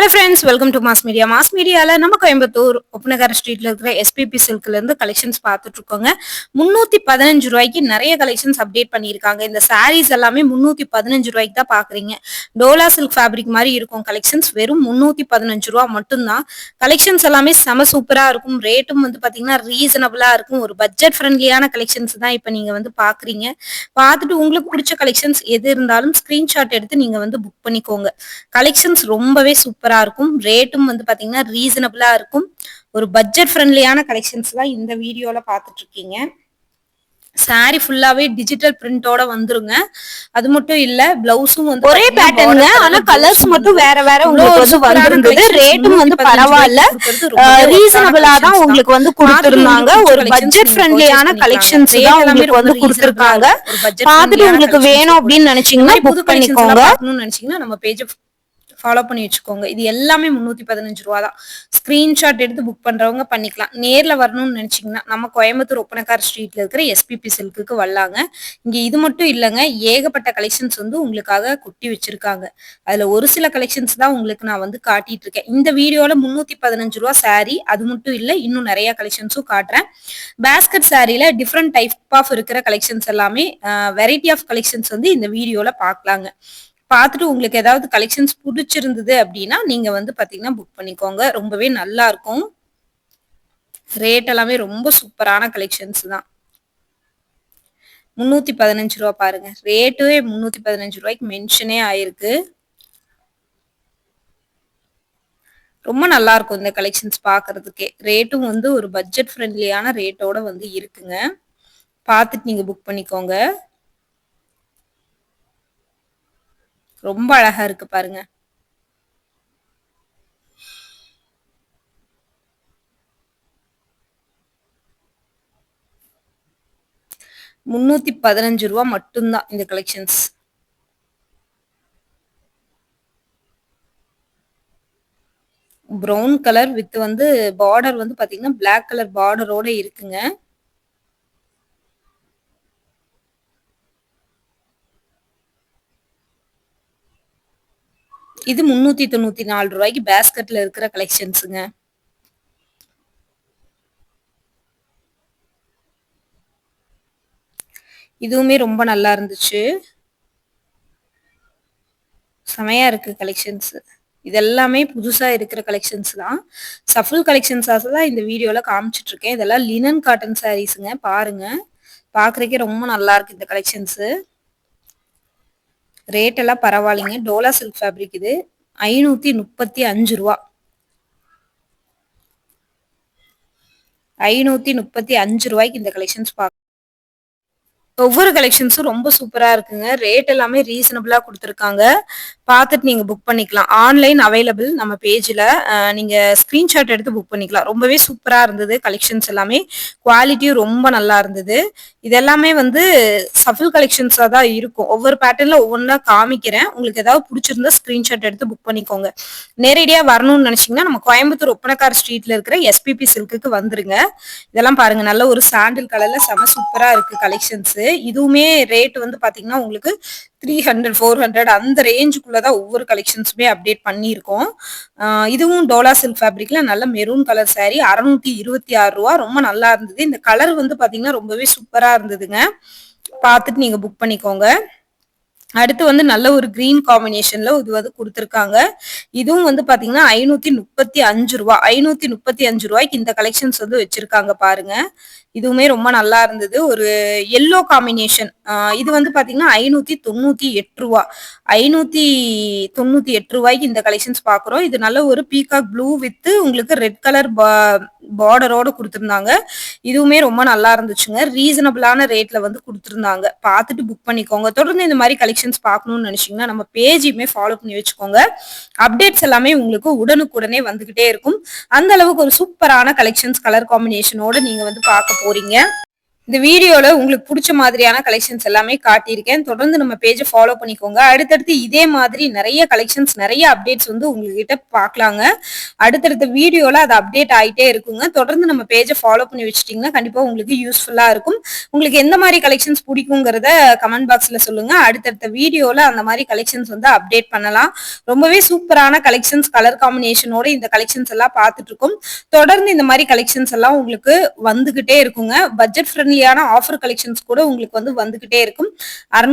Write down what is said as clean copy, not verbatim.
Hi friends, welcome to Mass Media. Mass Mediaல நம்ம கோயம்புத்தூர் ஒப்பனகார ஸ்ட்ரீட்ல இருக்கிற எஸ்பிபி சில்க்ல இருந்து கலெக்ஷன்ஸ் பார்த்துட்டு இருக்கோங்க. 315 ரூபாய்க்கு நிறைய கலெக்ஷன்ஸ் அப்டேட் பண்ணியிருக்காங்க. இந்த சாரீஸ் எல்லாமே 315 ரூபாய்க்கு தான் பாக்குறீங்க. டோலா சில்க் ஃபேப்ரிக் மாதிரி இருக்கும் கலெக்ஷன்ஸ். வெறும் 315 ரூபா மட்டும்தான். கலெக்ஷன்ஸ் எல்லாமே செம சூப்பரா இருக்கும். ரேட்டும் வந்து பாத்தீங்கன்னா ரீசனபிளா இருக்கும். ஒரு பட்ஜெட் ஃப்ரெண்ட்லியான கலெக்ஷன்ஸ் தான் இப்ப நீங்க வந்து பாக்குறீங்க. பார்த்துட்டு உங்களுக்கு பிடிச்ச கலெக்ஷன்ஸ் எது இருந்தாலும் ஸ்கிரீன்ஷாட் எடுத்து நீங்க வந்து புக் பண்ணிக்கோங்க. கலெக்ஷன்ஸ் ரொம்பவே சூப்பரா இருக்கும். ரேட்டும் வந்து பாத்தீங்கன்னா ரீசனபிளா இருக்கும். ஒரு பட்ஜெட் ஃப்ரெண்ட்லியான கலெக்ஷன்ஸ் தான் இந்த வீடியோல பாத்துட்டு இருக்கீங்க. சாரி ஃபுல்லாவே டிஜிட்டல் பிரிண்டோட வந்துருங்க. அது மட்டும் இல்ல பிளவுஸும் வந்து ஒரே பேட்டர்னுங்க, ஆனா கலர்ஸ் மட்டும் வேற வேற உங்களுக்கு வந்து வந்திருந்தது. ரேட்டும் வந்து பரவாயில்ல, ரீசனபிளா தான் உங்களுக்கு வந்து கொடுத்திருந்தாங்க. ஒரு பட்ஜெட் ஃப்ரெண்ட்லியான கலெக்ஷன்ஸ் தான் உங்களுக்கு வந்து கொடுத்திருக்காங்க. பார்த்துட்டு உங்களுக்கு வேணும் அப்படின்னு நினைச்சீங்கன்னா புக் பண்ணிக்கோங்க. நினைச்சீங்கன்னா நம்ம பேஜ் ஃபாலோ பண்ணி வச்சுக்கோங்க. இது எல்லாமே 315 ரூபா தான். ஸ்கிரீன்ஷாட் எடுத்து புக் பண்றவங்க பண்ணிக்கலாம். நேர்ல வரணும்னு நினைச்சீங்கன்னா நம்ம கோயம்புத்தூர் ஒப்பனக்கார் ஸ்ட்ரீட்ல இருக்கிற எஸ்பிபி சில்க்குக்கு வரலாங்க. இங்க இது மட்டும் இல்லைங்க, ஏகப்பட்ட கலெக்ஷன்ஸ் வந்து உங்களுக்காக கொட்டி வச்சிருக்காங்க. அதுல ஒரு சில கலெக்ஷன்ஸ் தான் உங்களுக்கு நான் வந்து காட்டிட்டு இருக்கேன். இந்த வீடியோல 315 ரூபா சாரி, அது மட்டும் இல்ல இன்னும் நிறைய கலெக்ஷன்ஸும் காட்டுறேன். பேஸ்கட் சாரில டிஃப்ரெண்ட் டைப் ஆஃப் இருக்கிற கலெக்ஷன்ஸ் எல்லாமே வெரைட்டி ஆஃப் கலெக்ஷன்ஸ் வந்து இந்த வீடியோல பார்க்கலாங்க. பார்த்துட்டு உங்களுக்கு ஏதாவது கலெக்ஷன்ஸ் பிடிச்சிருந்தது அப்படின்னா நீங்க வந்து பாத்தீங்கன்னா புக் பண்ணிக்கோங்க. ரொம்பவே நல்லா இருக்கும். ரேட் எல்லாமே ரொம்ப சூப்பரான கலெக்ஷன்ஸ் தான். 315 ரூபா பாருங்க. ரேட்டே 315 ரூபாய்க்கு மென்ஷனே ஆயிருக்கு. ரொம்ப நல்லா இருக்கும் இந்த கலெக்ஷன்ஸ் பாக்குறதுக்கே. ரேட்டும் வந்து ஒரு பட்ஜெட் ஃப்ரெண்ட்லியான ரேட்டோட வந்து இருக்குங்க. பார்த்துட்டு நீங்க புக் பண்ணிக்கோங்க. ரொம்ப அழகா இருக்கு பாருங்க. ₹315 மட்டும்தான் இந்த கலெக்ஷன்ஸ். ப்ரௌன் கலர் வித் வந்து பார்டர் வந்து பாத்தீங்கன்னா பிளாக் கலர் பார்டரோட இருக்குங்க. இது 394 ரூபாய்க்கு பேஸ்கெட்ல இருக்கிற கலெக்ஷன்ஸுங்க. இதுவுமே ரொம்ப நல்லா இருந்துச்சு. செமையா இருக்கு கலெக்ஷன்ஸ். இதெல்லாமே புதுசா இருக்கிற கலெக்ஷன்ஸ் தான். சஃபுல் கலெக்ஷன்ஸ் தான் இந்த வீடியோல காமிச்சிட்டு இருக்கேன். இதெல்லாம் லினன் காட்டன் சாரீஸ்ங்க. பாருங்க, பாக்குறதுக்கே ரொம்ப நல்லா இருக்கு இந்த கலெக்ஷன்ஸ். ரேட் எல்லாம் பரவாயில்லைங்க. டோலா சில்க் ஃபேப்ரிக் இது. 535 ரூபா. 535 ரூபாய்க்கு இந்த கலெக்ஷன்ஸ் ஒவ்வொரு கலெக்ஷன்ஸும் ரொம்ப சூப்பரா இருக்குங்க. ரேட் எல்லாமே ரீசனபிளா கொடுத்துருக்காங்க. பார்த்துட்டு நீங்க புக் பண்ணிக்கலாம். ஆன்லைன் அவைலபிள் நம்ம பேஜ்ல. நீங்க ஸ்கிரீன்ஷாட் எடுத்து புக் பண்ணிக்கலாம். ரொம்பவே சூப்பரா இருந்தது கலெக்ஷன்ஸ் எல்லாமே. குவாலிட்டியும் ரொம்ப நல்லா இருந்தது. இது எல்லாமே வந்து சஃபுல் கலெக்ஷன்ஸா தான் இருக்கும். ஒவ்வொரு பேட்டர்ன்ல ஒவ்வொன்றா காமிக்கிறேன். உங்களுக்கு ஏதாவது பிடிச்சிருந்தா ஸ்கிரீன்ஷாட் எடுத்து புக் பண்ணிக்கோங்க. நேரடியா வரணும்னு நினைச்சீங்கன்னா நம்ம கோயம்புத்தூர் ஒப்பனக்கார் ஸ்ட்ரீட்ல இருக்கிற எஸ்பிபி சில்க்குக்கு வந்துருங்க. இதெல்லாம் பாருங்க, நல்ல ஒரு சாண்டில் கலர்ல செம சூப்பரா இருக்கு கலெக்ஷன்ஸ். இதுவுமே ரேட் வந்து பாத்தீங்கன்னா உங்களுக்கு 300 400 அந்த ரேஞ்சுக்குள்ளதான் ஒவ்வொரு கலெக்ஷன்ஸுமே அப்டேட் பண்ணியிருக்கோம். இதுவும் டோலா சில்க் ஃபேப்ரிக்ல நல்ல மெரூன் கலர் சாரி. 626 ரூபா. ரொம்ப நல்லா இருந்தது. இந்த கலர் வந்து பாத்தீங்கன்னா ரொம்பவே சூப்பரா இருந்ததுங்க. பார்த்துட்டு நீங்க புக் பண்ணிக்கோங்க. அடுத்து வந்து நல்ல ஒரு கிரீன் காம்பினேஷன்ல இது வந்து கொடுத்துருக்காங்க. இதுவும் வந்து பாத்தீங்கன்னா 535 ரூபா. 535 ரூபாய்க்கு இந்த கலெக்ஷன்ஸ் வந்து வச்சிருக்காங்க பாருங்க. இதுவுமே ரொம்ப நல்லா இருந்தது. ஒரு எல்லோ காம்பினேஷன். இது வந்து பாத்தீங்கன்னா 598 ரூபா. 598 ரூபாய்க்கு இந்த கலெக்ஷன்ஸ் பாக்குறோம். இது நல்ல ஒரு பீகாக் ப்ளூ வித் உங்களுக்கு ரெட் கலர் பார்டரோட கொடுத்திருந்தாங்க. இதுவுமே ரொம்ப நல்லா இருந்துச்சுங்க. ரீசனபிளான ரேட்ல வந்து கொடுத்திருந்தாங்க. பார்த்துட்டு புக் பண்ணிக்கோங்க. தொடர்ந்து இந்த மாதிரி கலெக்ஷன்ஸ் பார்க்கணும்னு நினைச்சீங்கன்னா நம்ம பேஜையுமே ஃபாலோ பண்ணி வச்சுக்கோங்க. அப்டேட்ஸ் எல்லாமே உங்களுக்கு உடனுக்குடனே வந்துகிட்டே இருக்கும். அந்த அளவுக்கு ஒரு சூப்பரான கலெக்ஷன்ஸ் கலர் காம்பினேஷனோட நீங்க வந்து பார்க்க போறீங்க. இந்த வீடியோல உங்களுக்கு புடிச்ச மாதிரியான கலெக்ஷன்ஸ் எல்லாமே காட்டியிருக்கேன். தொடர்ந்து நம்ம பேஜ ஃபாலோ பண்ணிக்கோங்க. அடுத்தடுத்து இதே மாதிரி நெறைய கலெக்ஷன்ஸ், நெறைய அப்டேட்ஸ் வந்து உங்ககிட்ட பார்க்கலாங்க. அடுத்தடுத்த வீடியோல அது அப்டேட் ஆயிட்டே இருக்குங்க. தொடர்ந்து நம்ம பேஜ ஃபாலோ பண்ணி வச்சுட்டீங்கன்னா, கண்டிப்பா உங்களுக்கு யூஸ்ஃபுல்லா இருக்கும். உங்களுக்கு எந்த மாரி கலெக்ஷன்ஸ் புடிக்குங்கிறத கமெண்ட் பாக்ஸ்ல சொல்லுங்க. அடுத்தடுத்த வீடியோல அந்த மாரி கலெக்ஷன்ஸ் வந்து அப்டேட் பண்ணலாம். ரொம்பவே சூப்பரான கலெக்ஷன்ஸ், கலர் காம்பினேஷனோட இந்த கலெக்ஷன்ஸ் எல்லாம் பார்த்துட்டு இருக்கோம். தொடர்ந்து இந்த மாரி கலெக்ஷன்ஸ் எல்லாம் உங்களுக்கு வந்துகிட்டே இருக்குங்க. பட்ஜெட் ஃப்ரெண்ட்லியான ஆஃபர் கலெக்ஷன்ஸ் கூட உங்களுக்கு வந்து வந்துகிட்டே இருக்கும். 600